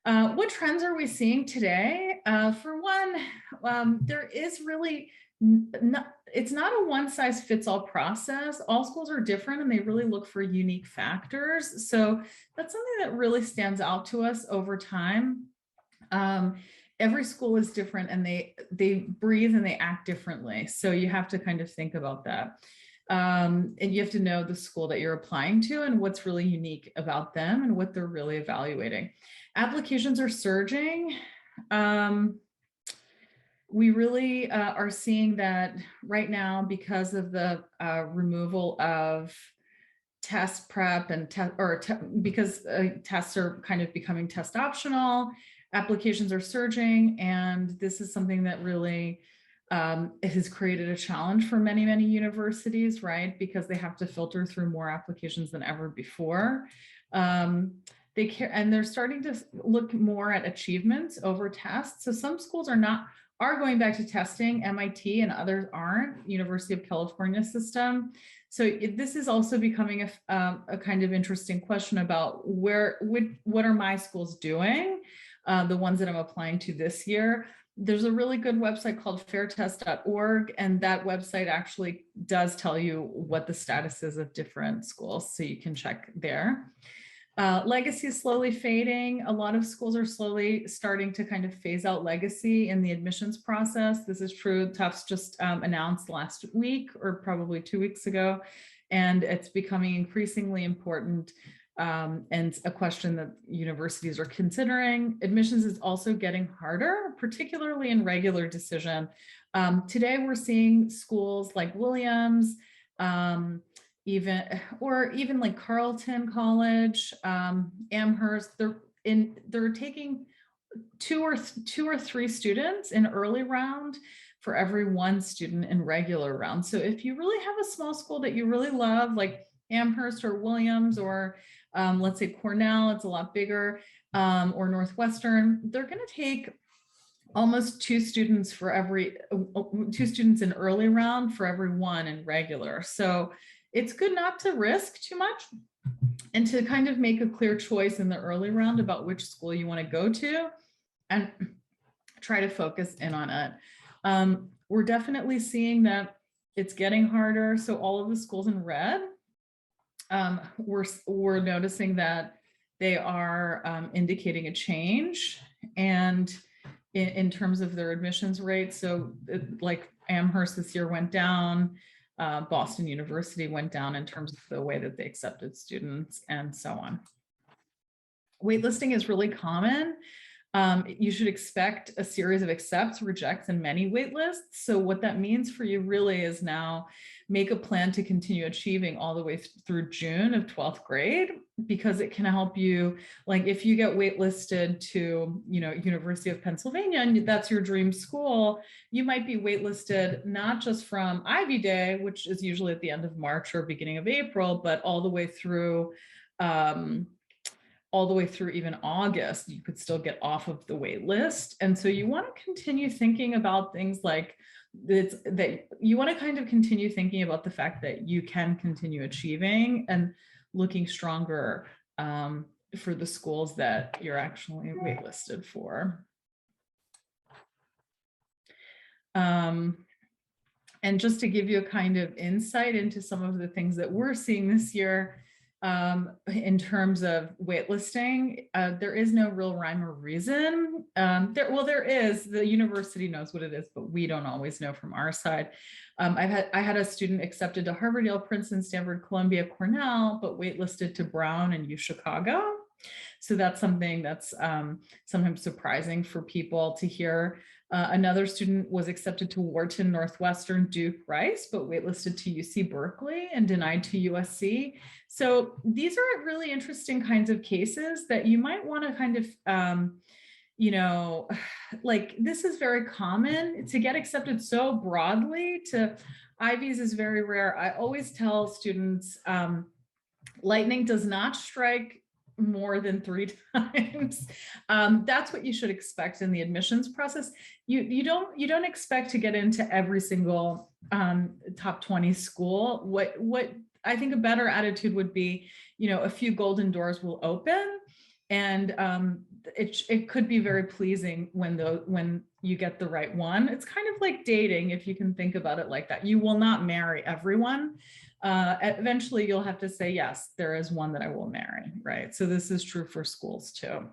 What trends are we seeing today? For one, there is really it's not a one size fits all process. All schools are different and they really look for unique factors. So that's something that really stands out to us over time. Every school is different and they breathe and they act differently. So you have to kind of think about that. And you have to know the school that you're applying to and what's really unique about them and what they're really evaluating. Applications are surging. We really are seeing that right now because of the removal of test prep and because tests are kind of becoming test optional, applications are surging, and this is something that really it has created a challenge for many, many universities, right? Because they have to filter through more applications than ever before. They care, and they're starting to look more at achievements over tests. So some schools are going back to testing, MIT and others aren't, University of California system. So this is also becoming a kind of interesting question about what are my schools doing, the ones that I'm applying to this year. There's a really good website called fairtest.org, and that website actually does tell you what the status is of different schools, so you can check there. Legacy is slowly fading. A lot of schools are slowly starting to kind of phase out legacy in the admissions process. This is true. Tufts just announced last week or probably 2 weeks ago, and it's becoming increasingly important and a question that universities are considering. Admissions is also getting harder, particularly in regular decision. Today, we're seeing schools like Williams, even like Carleton College, Amherst, they're taking two or three students in early round for every one student in regular round. So if you really have a small school that you really love, like Amherst or Williams, or let's say Cornell, it's a lot bigger, or Northwestern, they're going to take almost two students in early round for every one in regular. So it's good not to risk too much and to kind of make a clear choice in the early round about which school you want to go to and try to focus in on it. We're definitely seeing that it's getting harder. So all of the schools in red, we're noticing that they are indicating a change, and in terms of their admissions rate. So like Amherst this year went down, Boston University went down in terms of the way that they accepted students, and so on. Waitlisting is really common. You should expect a series of accepts, rejects, and many waitlists. So what that means for you really is now make a plan to continue achieving all the way through June of 12th grade, because it can help you, like if you get waitlisted to, University of Pennsylvania, and that's your dream school, you might be waitlisted not just from Ivy Day, which is usually at the end of March or beginning of April, but all the way through even August. You could still get off of the wait list. And so you want to continue thinking about things like that you want to kind of continue thinking about the fact that you can continue achieving and looking stronger for the schools that you're actually waitlisted for. And just to give you a kind of insight into some of the things that we're seeing this year, in terms of waitlisting, there is no real rhyme or reason. There is. The university knows what it is, but we don't always know from our side. I had a student accepted to Harvard, Yale, Princeton, Stanford, Columbia, Cornell, but waitlisted to Brown and UChicago. So that's something that's sometimes surprising for people to hear. Another student was accepted to Wharton, Northwestern, Duke, Rice, but waitlisted to UC Berkeley and denied to USC. So these are really interesting kinds of cases that you might want to kind of, like this is very common to get accepted so broadly to Ivies is very rare. I always tell students, lightning does not strike more than 3 times. That's what you should expect in the admissions process. You don't expect to get into every single top 20 school. What I think a better attitude would be, a few golden doors will open, and it could be very pleasing when you get the right one. It's kind of like dating, if you can think about it like that. You will not marry everyone. Eventually you'll have to say, yes, there is one that I will marry, right? So this is true for schools too.